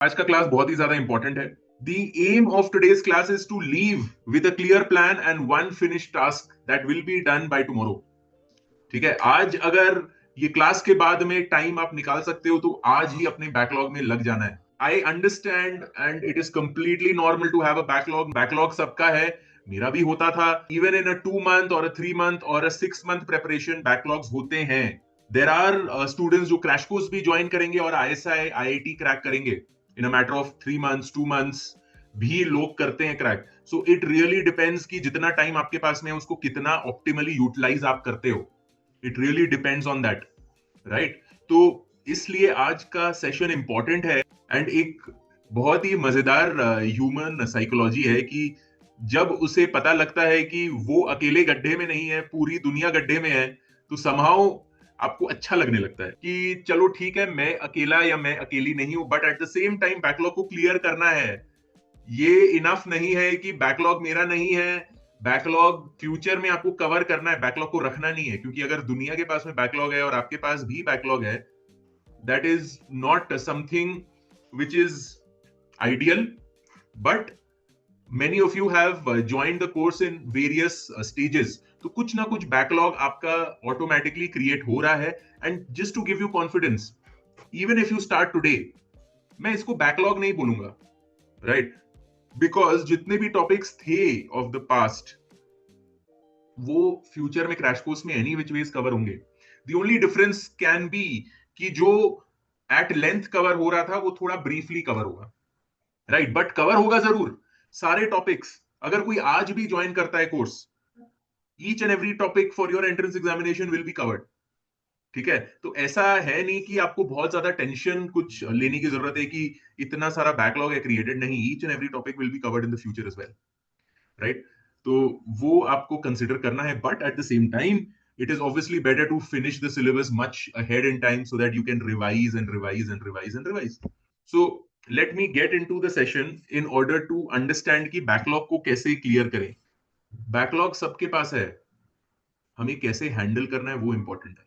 आज का क्लास बहुत ही ज्यादा इंपॉर्टेंट है. The aim of today's class is to leave with a clear plan and one finished task that will be done by tomorrow. ठीक है. आज अगर ये क्लास के बाद में टाइम आप निकाल सकते हो तो आज ही अपने बैकलॉग में लग जाना है. I understand and it is completely normal to have a backlog. Backlog सबका है, मेरा भी होता था. इवन इन अ 2 month और अ 3 month और अ 6 month प्रेपरेशन बैकलॉग्स होते हैं. देर आर स्टूडेंट्स जो क्रैश कोर्स भी ज्वाइन करेंगे और ISI IIT क्रैक करेंगे in a matter of 3 months 2 months भी लोग करते हैं crack. So it really depends कि जितना टाइम आपके पास में है उसको कितना ऑप्टिमली यूटिलाइज आप करते हो. It really depends on that, right. तो इसलिए आज का सेशन इंपॉर्टेंट है. एंड एक बहुत ही मजेदार ह्यूमन साइकोलॉजी है कि जब उसे पता लगता है कि वो अकेले गड्ढे में नहीं है, पूरी दुनिया गड्ढे में है, तो समहाउ आपको अच्छा लगने लगता है कि चलो ठीक है, मैं अकेला या मैं अकेली नहीं हूं. But at the same time backlog को क्लियर करना है. ये इनफ नहीं है कि बैकलॉग मेरा नहीं है, बैकलॉग फ्यूचर में आपको कवर करना है, बैकलॉग को रखना नहीं है. क्योंकि अगर दुनिया के पास में बैकलॉग है और आपके पास भी बैकलॉग है, that is not something which is ideal. But many of you have joined the course in various stages. तो कुछ ना कुछ बैकलॉग आपका ऑटोमेटिकली क्रिएट हो रहा है. And just to give you confidence, even if you start today, मैं इसको बैकलॉग नहीं बोलूंगा, राइट. बिकॉज जितने भी टॉपिक्स थे ऑफ द पास्ट वो फ्यूचर में क्रैश कोर्स में एनी विच वेज कवर होंगे. The only difference can be कि जो एट लेंथ कवर हो रहा था वो थोड़ा ब्रीफली कवर होगा, राइट. बट कवर होगा जरूर सारे टॉपिक्स. अगर कोई आज भी ज्वाइन करता है course, each and every topic for your entrance examination will be covered. ठीक है. तो ऐसा है नहीं कि आपको बहुत ज्यादा टेंशन कुछ लेने की जरूरत है कि इतना सारा बैकलॉग है क्रिएटेड. नहीं, each and every topic will be covered in the future as well, right. तो वो आपको कंसिडर करना है. But at the same time it is obviously better to finish the syllabus much ahead in time so that you can revise and revise and revise and revise. So let me get into the session in order to understand कि backlog को कैसे clear करें. Backlog सबके पास है, हमें कैसे handle करना है वो इंपॉर्टेंट है,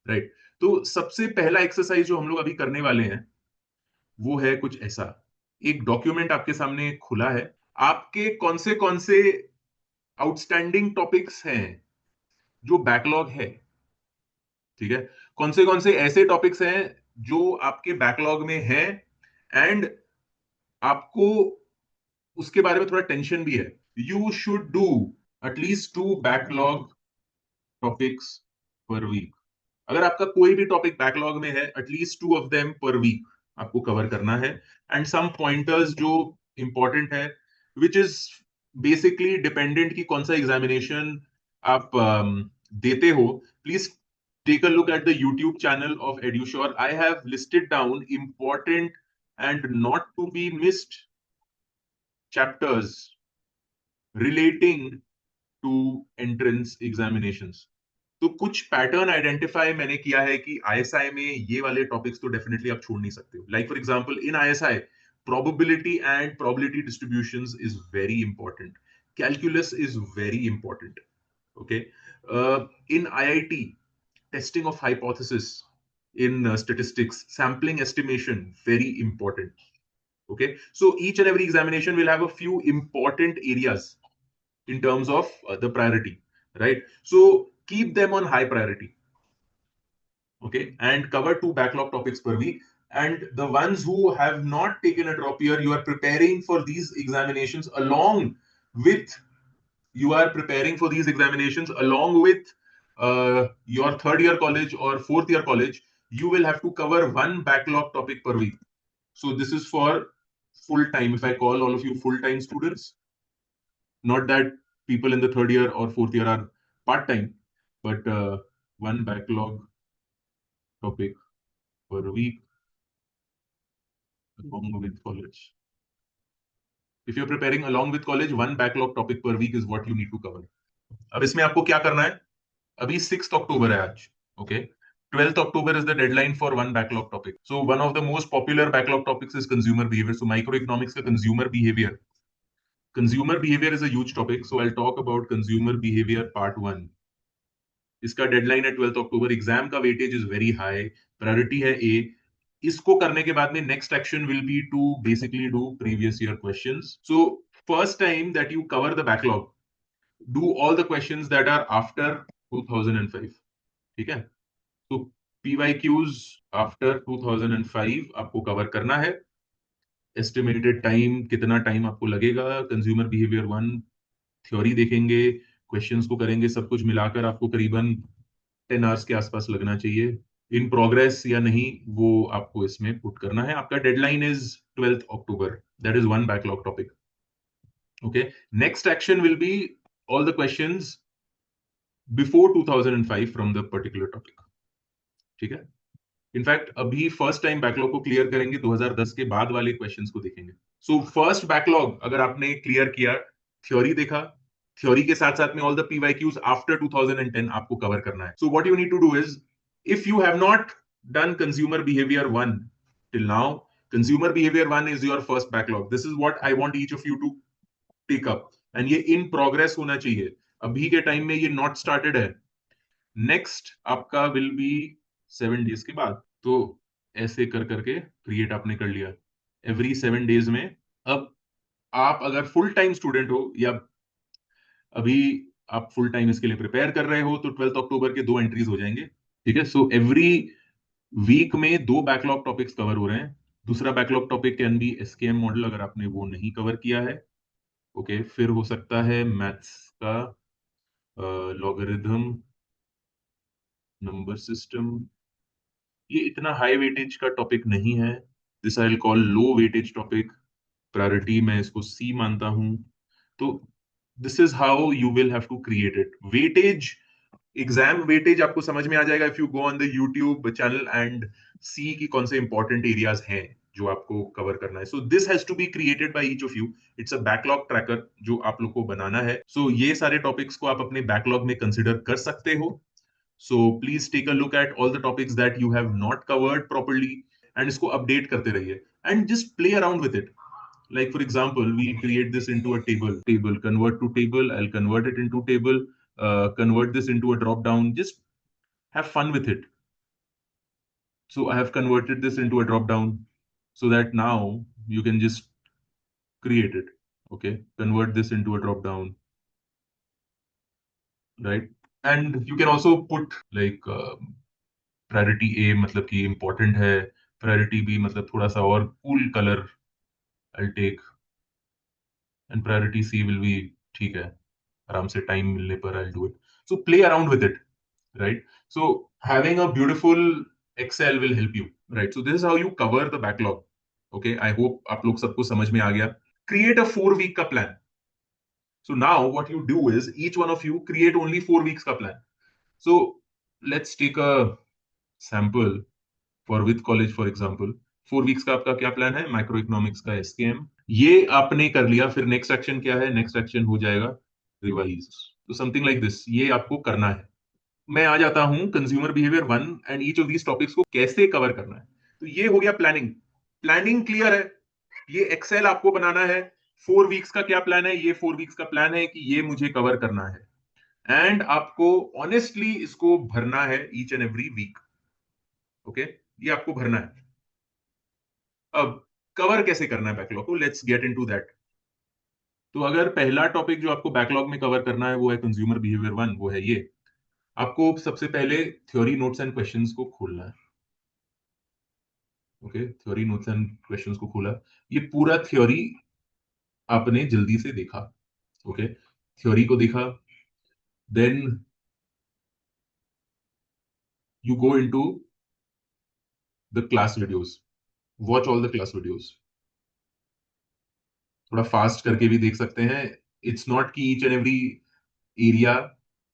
राइट. तो सबसे पहला एक्सरसाइज जो हम लोग अभी करने वाले हैं वो है कुछ ऐसा. एक डॉक्यूमेंट आपके सामने खुला है. आपके कौन से आउटस्टैंडिंग टॉपिक्स हैं जो बैकलॉग है. ठीक है. कौन से ऐसे टॉपिक्स हैं जो आपके बैकलॉग में हैं एंड आपको उसके बारे में थोड़ा टेंशन भी है. You should do at least 2 backlog topics per week. अगर आपका कोई भी टॉपिक बैकलॉग में है, at least 2 of them per week आपको कवर करना है. एंड सम पॉइंटर्स जो इंपॉर्टेंट है विच इज बेसिकली डिपेंडेंट कि कौन सा एग्जामिनेशन आप देते हो. Please take a look at the YouTube channel of EduSure. I have listed down important and not to be missed chapters relating to entrance examinations. तो कुछ pattern identify मैंने किया है कि ISI में ये वाले टॉपिक्स तो डेफिनेटली आप छोड़ नहीं सकते हो. Like for example in ISI probability and probability distributions is very important. Calculus is very important. Okay. In IIT, testing of hypothesis in statistics, sampling estimation, very important. Okay. So each and every examination will have a few important areas in terms of the priority, right. So keep them on high priority. Okay. And cover 2 backlog topics per week. And the ones who have not taken a drop year, you are preparing for these examinations along with your third year college or fourth year college. You will have to cover 1 backlog topic per week. So this is for full time. If I call all of you full time students, not that people in the third year or fourth year are part time, but 1 backlog topic per week along with college. If you're preparing along with college, 1 backlog topic per week is what you need to cover. अब इसमें आपको क्या करना है. अभी 6th October है आज. Okay. 12th October is the deadline for 1 backlog topic. So one of the most popular backlog topics is consumer behavior. So microeconomics का consumer behavior. Consumer behavior is a huge topic. So I'll talk about consumer behavior part 1. इसका deadline है 12th October. Exam का weightage is very high. Priority है A. इसको करने के बाद में next action will be to basically do previous year questions. So first time that you cover the backlog, do all the questions that are after 2005. ठीक है, तो PYQs after 2005 आपको कवर करना है. एस्टिमेटेड टाइम, कितना टाइम आपको लगेगा. Consumer behaviour 1 theory देखेंगे, क्वेश्चंस को करेंगे, सब कुछ मिलाकर आपको करीबन 10 आवर्स के आसपास लगना चाहिए. इन प्रोग्रेस या नहीं वो आपको इसमें पुट करना है. आपका deadline is 12th October. That is one backlog topic. Okay, next action will be all the questions before 2005 from the particular topic. ठीक है, इनफैक्ट अभी फर्स्ट टाइम बैकलॉग को क्लियर करेंगे, 2010 के बाद वाले क्वेश्चंस को देखेंगे. सो फर्स्ट बैकलॉग अगर आपने क्लियर किया, थ्योरी देखा, थ्योरी के साथ साथ में ऑल द PYQs आफ्टर 2010 आपको कवर करना है. So what you need to do is, if you have not done consumer behaviour 1 till now, consumer behaviour 1 is your first backlog. This is what I want each of you to take up, and ये in progress होना चाहिए. अभी के time में ये not started है. Next आपका will be 7 days के बाद. तो ऐसे कर करके क्रिएट आपने कर लिया एवरी 7 days में. अब आप अगर फुल टाइम स्टूडेंट हो या अभी आप फुल टाइम इसके लिए प्रिपेयर कर रहे हो, तो 12th October के 2 एंट्रीज हो जाएंगे. ठीक है, सो एवरी वीक में 2 बैकलॉग टॉपिक्स कवर हो रहे हैं. दूसरा backlog topic can be SKM model, अगर आपने वो नहीं कवर किया है. ओके, फिर हो सकता है मैथ्स का लॉगरिथम, नंबर सिस्टम. ये इतना हाई वेटेज का टॉपिक नहीं है. This I will call low weightage topic. Priority मैं इसको C मानता हूं. तो this is how you will have to create it. Weightage, exam weightage आपको समझ में आ जाएगा if you go on the YouTube channel and see की कौन से इंपॉर्टेंट एरियाज हैं जो आपको कवर करना है. So this has to be created by each of you. It's a backlog tracker जो आप लोग को बनाना है. सो ये सारे टॉपिक्स को आप अपने बैकलॉग में कंसिडर कर सकते हो. So please take a look at all the topics that you have not covered properly and इसको update करते रहिए and just play around with it. Like for example, we create this into a table, convert to table, I'll convert it into table, convert this into a drop down, just have fun with it. So I have converted this into a drop down so that now you can just create it. Okay, convert this into a drop down, right? And you can also put like priority A मतलब कि important है, priority B मतलब थोड़ा सा और cool colour I take, and priority C will be ठीक है, आराम से टाइम मिलने पर I do it. So play around with it, right. So having a beautiful Excel will help you, right. So this is how you cover the backlog. Okay, I hope आप लोग सबको समझ में आ गया. क्रिएट अ 4 week का plan. So now what you do is each one of you create only 4 weeks का plan. So let's take a sample for with college for example. 4 weeks का आपका क्या प्लान है? माइक्रो इकोनॉमिक्स का SKM ये आपने कर लिया. फिर नेक्स्ट एक्शन क्या है? नेक्स्ट एक्शन हो जाएगा रिवाइज. तो समथिंग लाइक दिस ये आपको करना है. मैं आ जाता हूं consumer behaviour 1 and each of these topics को कैसे कवर करना है. तो ये हो गया प्लानिंग. प्लानिंग क्लियर है. ये एक्सेल आपको बनाना है. 4 weeks का क्या प्लान है? ये 4 weeks का प्लान है कि ये मुझे कवर करना है एंड आपको ऑनेस्टली इसको भरना है each and every week. Okay, ये आपको भरना है. अब कवर कैसे करना है बैकलॉग को, लेट्स गेट इनटू दैट. तो अगर पहला टॉपिक जो आपको बैकलॉग में कवर करना है वो है कंज्यूमर बिहेवियर 1, वो है ये. आपको सबसे पहले थ्योरी नोट्स एंड क्वेश्चंस को खोलना है. Okay, theory notes and questions को खोला. ये पूरा थ्योरी आपने जल्दी से देखा. ओके, थ्योरी को देखा, then you go into the class videos, watch all the class videos. थोड़ा फास्ट करके भी देख सकते हैं. इट्स नॉट कि ईच एंड एवरी एरिया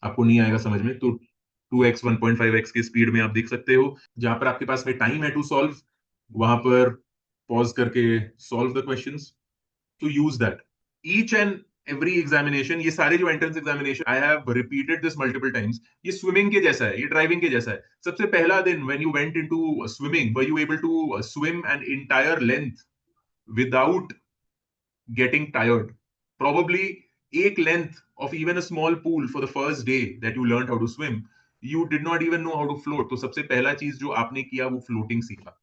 आपको नहीं आएगा समझ में, तो 2x 1.5x की स्पीड में आप देख सकते हो. जहां पर आपके पास में टाइम है टू सॉल्व, वहां पर पॉज करके solve the questions. To use that each and every examination, ये सारे जो entrance examination I have repeated this multiple times, ये स्विमिंग के जैसा है, ये ड्राइविंग के जैसा है. सबसे पहला दिन when you went into swimming, were you able to swim an entire length without getting tired? Probably एक length of even a small pool for the first day that you learned how to swim, you did not even know how to float. तो सबसे पहला चीज जो आपने किया वो floating सीखा.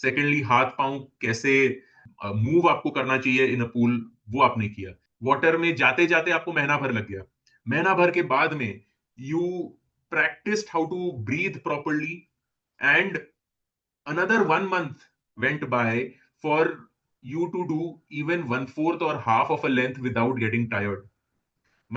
सेकेंडली हाथ पांव कैसे मूव आपको करना चाहिए इन अ पूल, वो आपने किया। वाटर में जाते जाते आपको महीना भर लग गया। महीना भर के बाद में you practised how to breathe properly, and another 1 month went by for you to do even one fourth or half of a length without getting tired.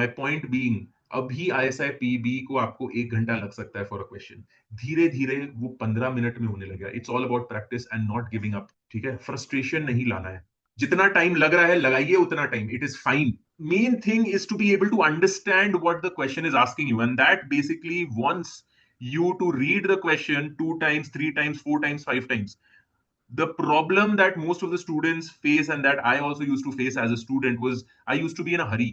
My point being, अभी ISI PB को आपको 1 घंटा लग सकता है for a question, धीरे धीरे वो 15 मिनट में होने लगेगा। It's all about practice and not giving up. ठीक है, फ्रस्ट्रेशन नहीं लाना है। जितना टाइम लग रहा है लगाइए उतना time, it is fine. Main thing is to be able to understand what the question is asking you, and that basically wants you to read the question 2 times, 3 times, 4 times, 5 times. The problem that most of the students face, and that I also used to face as a student, was I used to be in a hurry.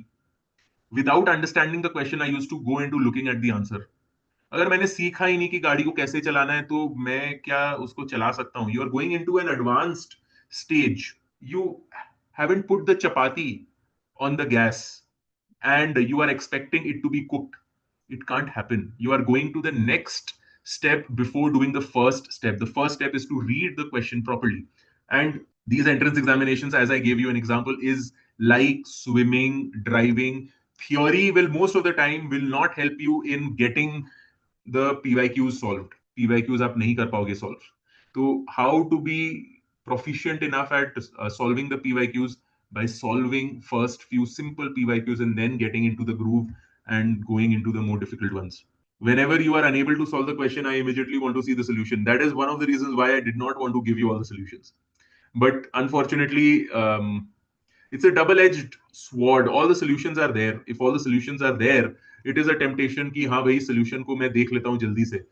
Without understanding the question, I used to go into looking at the answer. अगर मैंने सीखा ही नहीं कि गाड़ी को कैसे चलाना है, तो मैं क्या उसको चला सकता हूं? You are going into an advanced stage. You haven't put the chapati on the gas and you are expecting it to be cooked. It can't happen. You are going to the next step before doing the first step. The first step is to read the question properly. And these entrance examinations, as I gave you an example, is like swimming, driving. Theory will most of the time will not help you in getting the PYQs solved. PYQs आप नहीं कर पाओगे solve. So how to be proficient enough at solving the PYQs? By solving first few simple PYQs and then getting into the groove and going into the more difficult ones. Whenever you are unable to solve the question, I immediately want to see the solution. That is one of the reasons why I did not want to give you all the solutions. But unfortunately, it's a double-edged sword. All the solutions are there. If all the solutions are there, it is a temptation कि हाँ भाई solution को मैं देख लेता हूँ जल्दी से.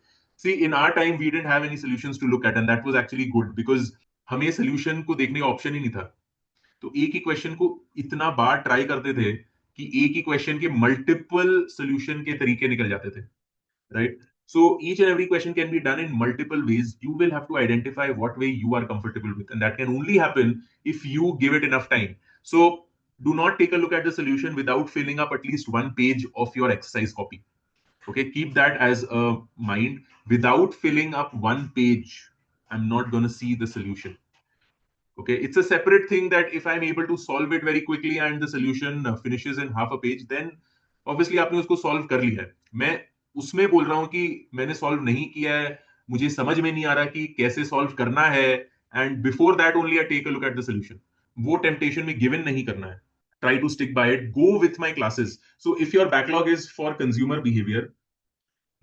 See, in our time, we didn't have any solutions to look at, and that was actually good because हमें solution को देखने का option ही नहीं था. तो एक ही क्वेश्चन को इतना बार ट्राई करते थे कि एक ही क्वेश्चन के मल्टीपल सॉल्यूशन के तरीके निकल जाते थे, right? So each and every question can be done in multiple ways. You will have to identify what way you are comfortable with, and that can only happen if you give it enough time. So do not take a look at the solution without filling up at least one page of your exercise copy. Okay, keep that as a mind. Without filling up one page, I'm not going to see the solution. Okay, it's a separate thing that if I'm able to solve it very quickly and the solution finishes in half a page, then obviously आपने उसको solve कर लिया है. मैं उसमें बोल रहा हूं कि मैंने solve नहीं किया है, मुझे समझ में नहीं आ रहा कि कैसे solve करना है, and before that only I take a look at the solution. वो temptation में given नहीं करना है. Try to stick by it. Go with my classes. So if your backlog is for consumer behavior,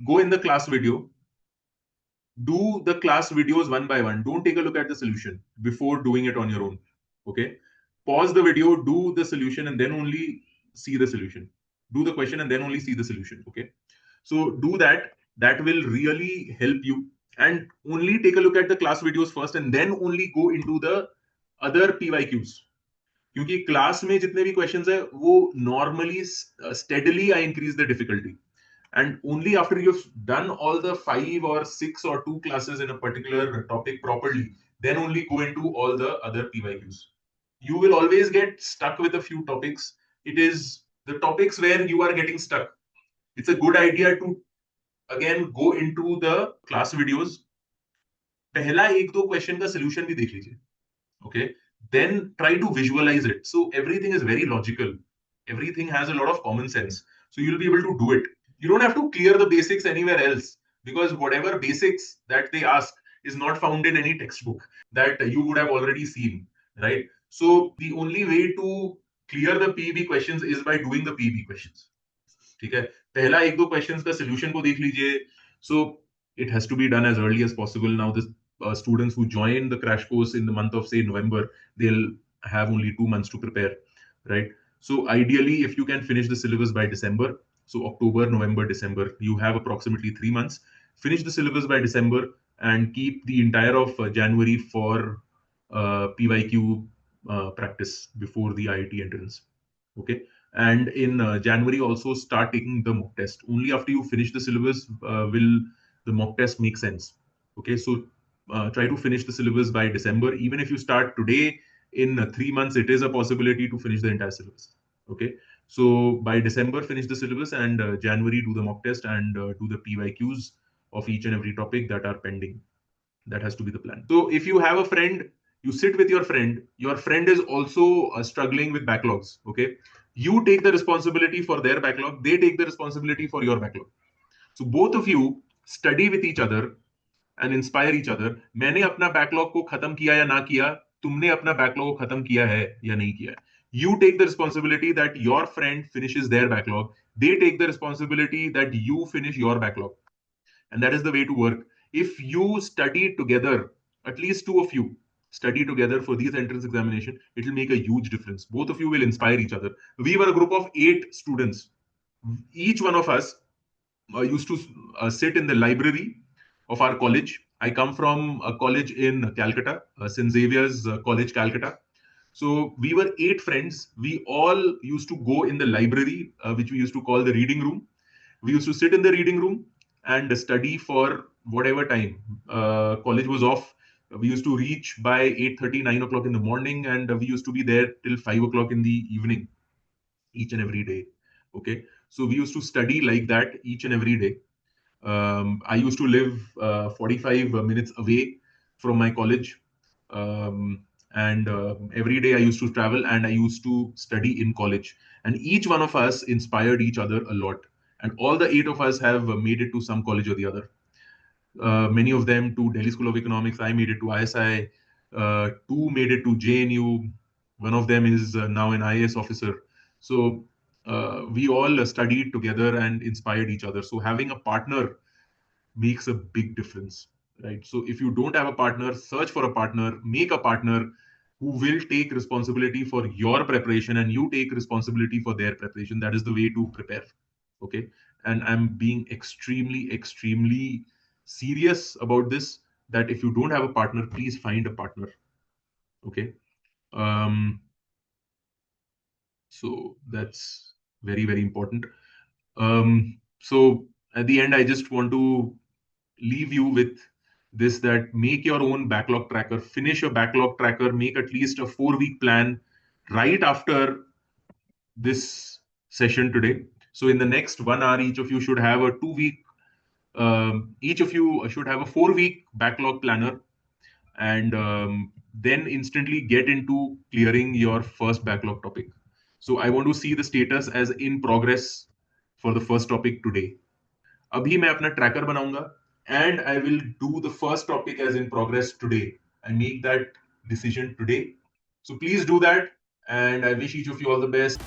go in the class video, do the class videos one by one. Don't take a look at the solution before doing it on your own. Okay, pause the video, do the solution, and then only see the solution. Do the question and then only see the solution. Okay, so do that. That will really help you. And only take a look at the class videos first and then only go into the other PYQs. क्योंकि class में जितने भी questions है वो normally steadily I increase the difficulty. And only after you've done all the 5 or 6 or 2 classes in a particular topic properly, then only go into all the other PYQs. You will always get stuck with a few topics. It is the topics where you are getting stuck. It's a good idea to again go into the class videos. पहला एक दो question का solution भी देख लीजिए. Okay, then try to visualize it. So everything is very logical. Everything has a lot of common sense. So you'll be able to do it. You don't have to clear the basics anywhere else, because whatever basics that they ask is not found in any textbook that you would have already seen, right? So the only way to clear the PEB questions is by doing the PEB questions. ठीक है, पहला एक दो questions का solution को देख लीजिए. So it has to be done as early as possible. Now the students who join the crash course in the month of say November, they'll have only 2 months to prepare, right? So ideally, if you can finish the syllabus by December, so October, November, December, you have approximately 3 months. Finish the syllabus by December and keep the entire of January for PYQ practice before the IIT entrance. Okay, and in January also start taking the mock test. Only after you finish the syllabus will the mock test make sense. Okay, so try to finish the syllabus by December. Even if you start today, in 3 months it is a possibility to finish the entire syllabus. Okay, so by December finish the syllabus, and January do the mock test and do the PYQs of each and every topic that are pending. That has to be the plan. So if you have a friend, you sit with your friend is also struggling with backlogs. Okay. You take the responsibility for their backlog, they take the responsibility for your backlog. So both of you study with each other and inspire each other. मैंने अपना backlog को खत्म किया या ना किया, तुमने अपना बैकलॉग को खत्म किया है या नहीं किया है. You take the responsibility that your friend finishes their backlog. They take the responsibility that you finish your backlog. And that is the way to work. If you study together, at least two of you study together for these entrance examination, it will make a huge difference. Both of you will inspire each other. We were a group of 8 students. Each one of us used to sit in the library of our college. I come from a college in Calcutta, St. Xavier's College, Calcutta. So we were 8 friends. We all used to go in the library, which we used to call the reading room. We used to sit in the reading room and study for whatever time. College was off. We used to reach by 8:30, 9 o'clock in the morning, and we used to be there till 5 o'clock in the evening, each and every day. Okay. So we used to study like that each and every day. I used to live 45 minutes away from my college. And every day I used to travel and I used to study in college. And each one of us inspired each other a lot. And all the 8 of us have made it to some college or the other. Many of them to Delhi School of Economics. I made it to ISI. Two made it to JNU. One of them is now an IAS officer. So we all studied together and inspired each other. So having a partner makes a big difference, right? So if you don't have a partner, search for a partner, make a partner who will take responsibility for your preparation and you take responsibility for their preparation. That is the way to prepare. Okay. And I'm being extremely serious about this, that if you don't have a partner, please find a partner. Okay. So that's very important. So at the end, I just want to leave you with this, that make your own backlog tracker, finish your backlog tracker, make at least a 4-week plan right after this session today. So in the next 1 hour, each of you should have a 2-week, each of you should have a 4-week backlog planner, and then instantly get into clearing your first backlog topic. So I want to see the status as in progress for the first topic today. अभी मैं अपना tracker बनाऊंगा and I will do the first topic as in progress today and make that decision today. So please do that, and I wish each of you all the best.